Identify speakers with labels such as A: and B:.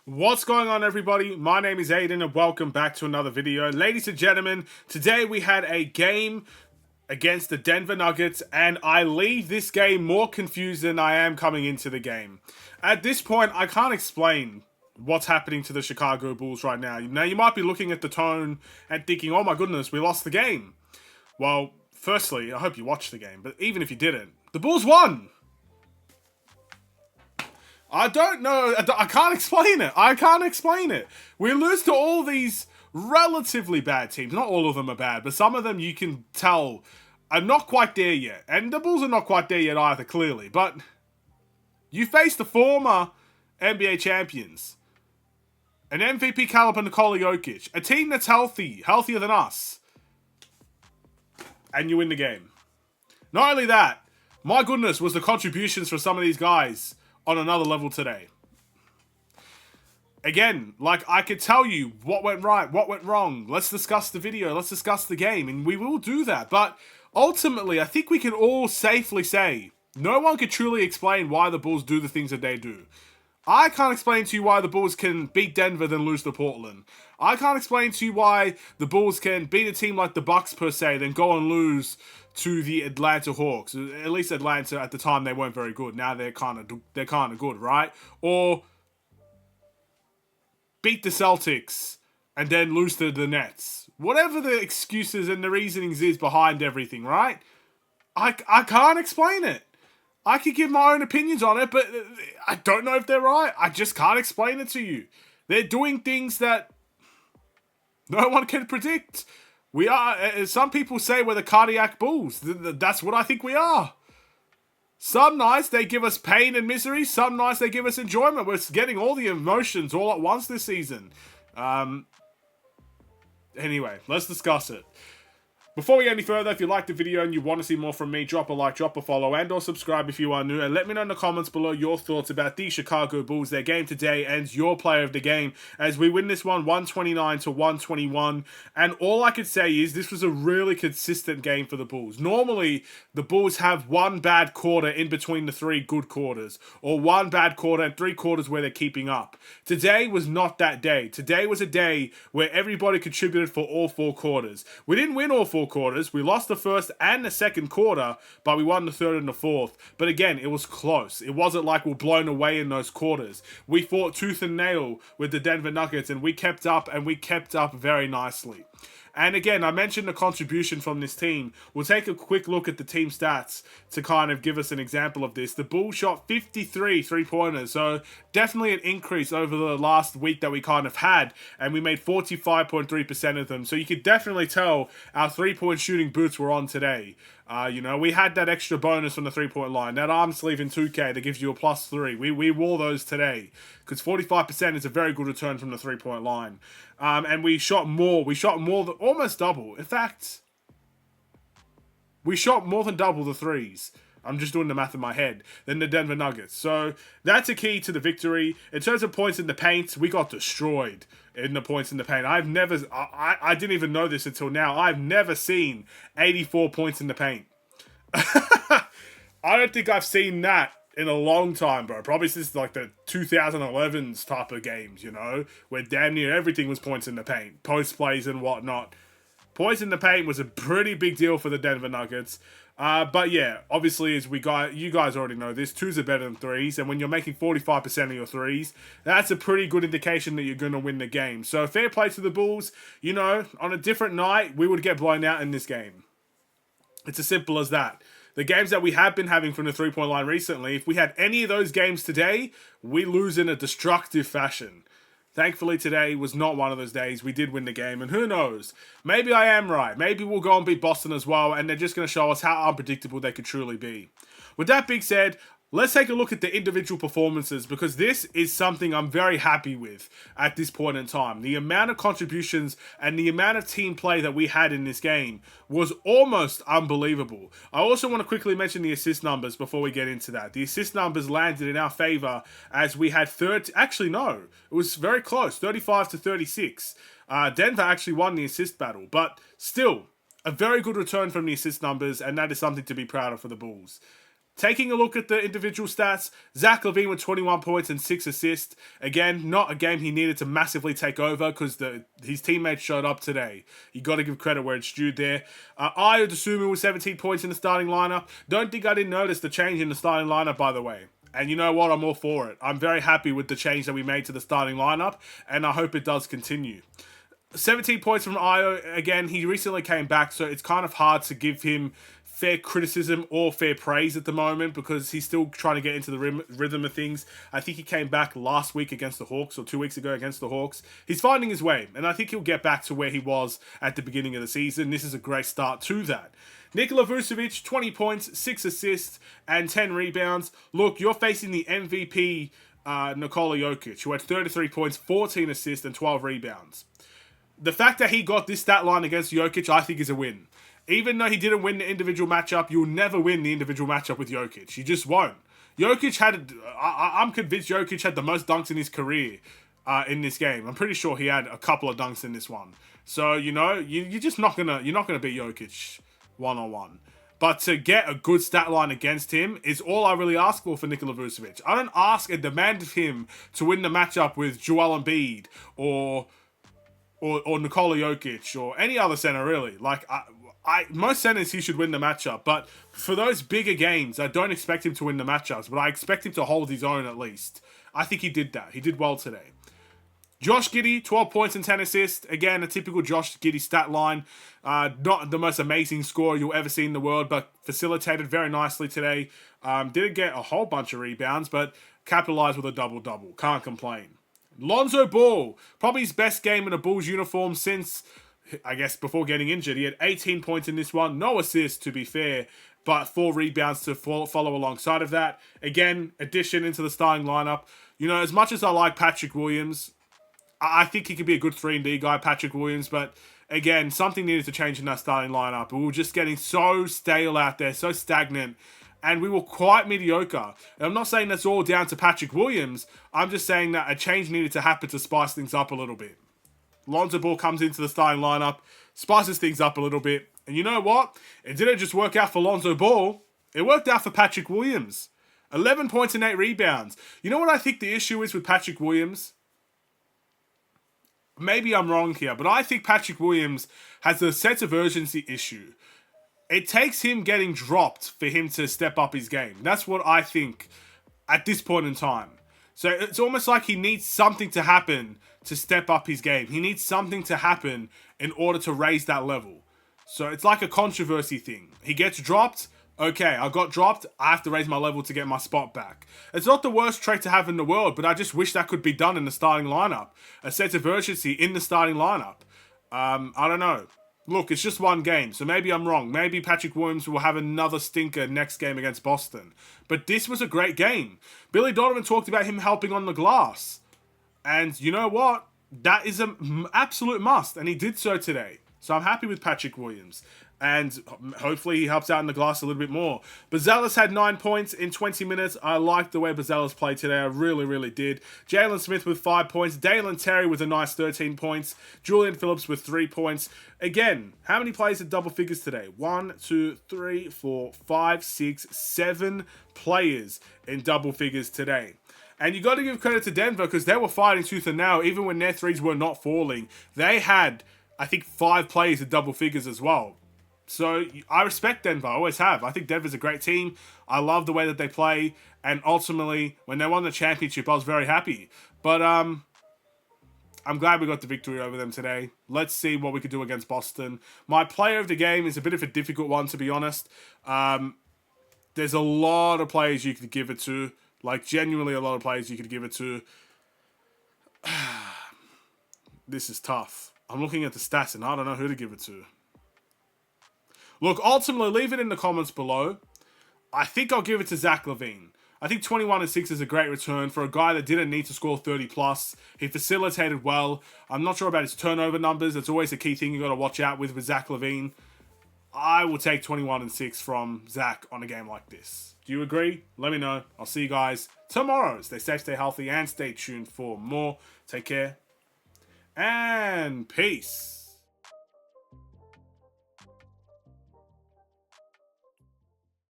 A: What's going on, everybody? My name is Aiden and welcome back to another video. Ladies and gentlemen, today we had a game against the Denver Nuggets and I leave this game more confused than I am coming into the game. At this point, I can't explain what's happening to the Chicago Bulls right now. Now, you might be looking at the tone and thinking, oh my goodness, we lost the game. Well, firstly, I hope you watched the game, but even if you didn't, the Bulls won! I don't know. I can't explain it. We lose to all these relatively bad teams. Not all of them are bad, but some of them you can tell are not quite there yet. And the Bulls are not quite there yet either, clearly. But you face the former NBA champions, an MVP caliber Nikola Jokic, a team that's healthier than us, and you win the game. Not only that, my goodness, was the contributions for some of these guys on another level today. Again, like, I could tell you what went right, what went wrong. Let's discuss the video, let's discuss the game, and we will do that. But ultimately, I think we can all safely say no one could truly explain why the Bulls do the things that they do. I can't explain to you why the Bulls can beat Denver then lose to Portland. I can't explain to you why the Bulls can beat a team like the Bucks per se, then go and lose to the Atlanta Hawks. At least Atlanta at the time they weren't very good. Now they're kind of good, right? Or beat the Celtics and then lose to the Nets. Whatever the excuses and the reasonings is behind everything, right? I can't explain it. I could give my own opinions on it, but I don't know if they're right. I just can't explain it to you. They're doing things that no one can predict. We are, some people say we're the cardiac Bulls. That's what I think we are. Some nights they give us pain and misery. Some nights they give us enjoyment. We're getting all the emotions all at once this season. Anyway, let's discuss it. Before we get any further, if you liked the video and you want to see more from me, drop a like, drop a follow, and or subscribe if you are new. And let me know in the comments below your thoughts about the Chicago Bulls, their game today, and your player of the game as we win this one 129 to 121. And all I could say is this was a really consistent game for the Bulls. Normally, the Bulls have one bad quarter in between the three good quarters, or one bad quarter and three quarters where they're keeping up. Today was not that day. Today was a day where everybody contributed for all four quarters. We didn't win all four quarters. We lost the first and the second quarter, but we won the third and the fourth. But again, it was close. It wasn't like we're blown away in those quarters. We fought tooth and nail with the Denver Nuggets, and we kept up very nicely. And again, I mentioned the contribution from this team. We'll take a quick look at the team stats to kind of give us an example of this. The Bulls shot 53 three-pointers, so definitely an increase over the last week that we kind of had, and we made 45.3% of them. So you could definitely tell our three-point shooting boots were on today. We had that extra bonus from the three-point line. That arm sleeve in 2K that gives you a +3. We wore those today because 45% is a very good return from the three-point line. And we shot more. We shot more than almost double. In fact, we shot more than double the threes. I'm just doing the math in my head, than the Denver Nuggets. So that's a key to the victory. In terms of points in the paint, we got destroyed in the points in the paint. I didn't even know this until now. I've never seen 84 points in the paint. I don't think I've seen that in a long time, bro. Probably since like the 2011s type of games, where damn near everything was points in the paint, post plays and whatnot. Points in the paint was a pretty big deal for the Denver Nuggets. But yeah, obviously, as you guys already know this, twos are better than threes, and when you're making 45% of your threes, that's a pretty good indication that you're going to win the game. So fair play to the Bulls. On a different night, we would get blown out in this game. It's as simple as that. The games that we have been having from the three-point line recently, if we had any of those games today, we lose in a destructive fashion. Thankfully, today was not one of those days. We did win the game, and who knows? Maybe I am right. Maybe we'll go and beat Boston as well, and they're just going to show us how unpredictable they could truly be. With that being said, let's take a look at the individual performances, because this is something I'm very happy with at this point in time. The amount of contributions and the amount of team play that we had in this game was almost unbelievable. I also want to quickly mention the assist numbers before we get into that. The assist numbers landed in our favor as we had actually no, it was very close, 35 to 36. Denver actually won the assist battle, but still, a very good return from the assist numbers, and that is something to be proud of for the Bulls. Taking a look at the individual stats, Zach LaVine with 21 points and 6 assists. Again, not a game he needed to massively take over because his teammates showed up today. You got to give credit where it's due there. Ayo Dosunmu with 17 points in the starting lineup. Don't think I didn't notice the change in the starting lineup, by the way. And you know what? I'm all for it. I'm very happy with the change that we made to the starting lineup, and I hope it does continue. 17 points from Ayo. Again, he recently came back, so it's kind of hard to give him fair criticism or fair praise at the moment because he's still trying to get into the rhythm of things. I think he came back last week against the Hawks or 2 weeks ago against the Hawks. He's finding his way, and I think he'll get back to where he was at the beginning of the season. This is a great start to that. Nikola Vucevic, 20 points, 6 assists, and 10 rebounds. Look, you're facing the MVP Nikola Jokic, who had 33 points, 14 assists, and 12 rebounds. The fact that he got this stat line against Jokic, I think, is a win. Even though he didn't win the individual matchup, you'll never win the individual matchup with Jokic. You just won't. Jokic had... I'm convinced Jokic had the most dunks in his career in this game. I'm pretty sure he had a couple of dunks in this one. So, you know, you're just not gonna... You're not gonna beat Jokic one-on-one. But to get a good stat line against him is all I really ask for Nikola Vucevic. I don't ask and demand of him to win the matchup with Joel Embiid or Nikola Jokic or any other center, really. Like, most centers he should win the matchup, but for those bigger games, I don't expect him to win the matchups, but I expect him to hold his own at least. I think he did that. He did well today. Josh Giddey, 12 points and 10 assists. Again, a typical Josh Giddey stat line. Not the most amazing score you'll ever see in the world, but facilitated very nicely today. Didn't get a whole bunch of rebounds, but capitalized with a double-double. Can't complain. Lonzo Ball, probably his best game in a Bulls uniform since... I guess before getting injured. He had 18 points in this one. No assists, to be fair, but 4 rebounds to follow alongside of that. Again, addition into the starting lineup. You know, as much as I like Patrick Williams, I think he could be a good 3-and-D guy, Patrick Williams, but again, something needed to change in that starting lineup. We were just getting so stale out there, so stagnant, and we were quite mediocre. And I'm not saying that's all down to Patrick Williams. I'm just saying that a change needed to happen to spice things up a little bit. Lonzo Ball comes into the starting lineup, spices things up a little bit. And you know what? It didn't just work out for Lonzo Ball. It worked out for Patrick Williams. 11 points and 8 rebounds. You know what I think the issue is with Patrick Williams? Maybe I'm wrong here, but I think Patrick Williams has a sense of urgency issue. It takes him getting dropped for him to step up his game. That's what I think at this point in time. So it's almost like he needs something to happen to step up his game. He needs something to happen in order to raise that level. So it's like a controversy thing. He gets dropped. Okay, I got dropped. I have to raise my level to get my spot back. It's not the worst trait to have in the world, but I just wish that could be done in the starting lineup. A sense of urgency in the starting lineup. I don't know. Look, it's just one game, so maybe I'm wrong. Maybe Patrick Williams will have another stinker next game against Boston. But this was a great game. Billy Donovan talked about him helping on the glass. And you know what? That is an absolute must, and he did so today. So I'm happy with Patrick Williams. And hopefully he helps out in the glass a little bit more. Bazelis had 9 points in 20 minutes. I liked the way Bazelis played today. I really, really did. Jalen Smith with 5 points. Dalen Terry with a nice 13 points. Julian Phillips with 3 points. Again, how many players had double figures today? 1, 2, 3, 4, 5, 6, 7 players in double figures today. And you got to give credit to Denver because they were fighting tooth and nail. Even when their threes were not falling, they had, I think, 5 players in double figures as well. So I respect Denver. I always have. I think Denver's a great team. I love the way that they play. And ultimately, when they won the championship, I was very happy. But I'm glad we got the victory over them today. Let's see what we could do against Boston. My player of the game is a bit of a difficult one, to be honest. There's a lot of players you could give it to. Like, genuinely a lot of players you could give it to. This is tough. I'm looking at the stats and I don't know who to give it to. Look, ultimately, leave it in the comments below. I think I'll give it to Zach LaVine. I think 21 and 6 is a great return for a guy that didn't need to score 30 plus. He facilitated well. I'm not sure about his turnover numbers. That's always a key thing you got to watch out with Zach LaVine. I will take 21 and 6 from Zach on a game like this. Do you agree? Let me know. I'll see you guys tomorrow. Stay safe, stay healthy, and stay tuned for more. Take care. And peace.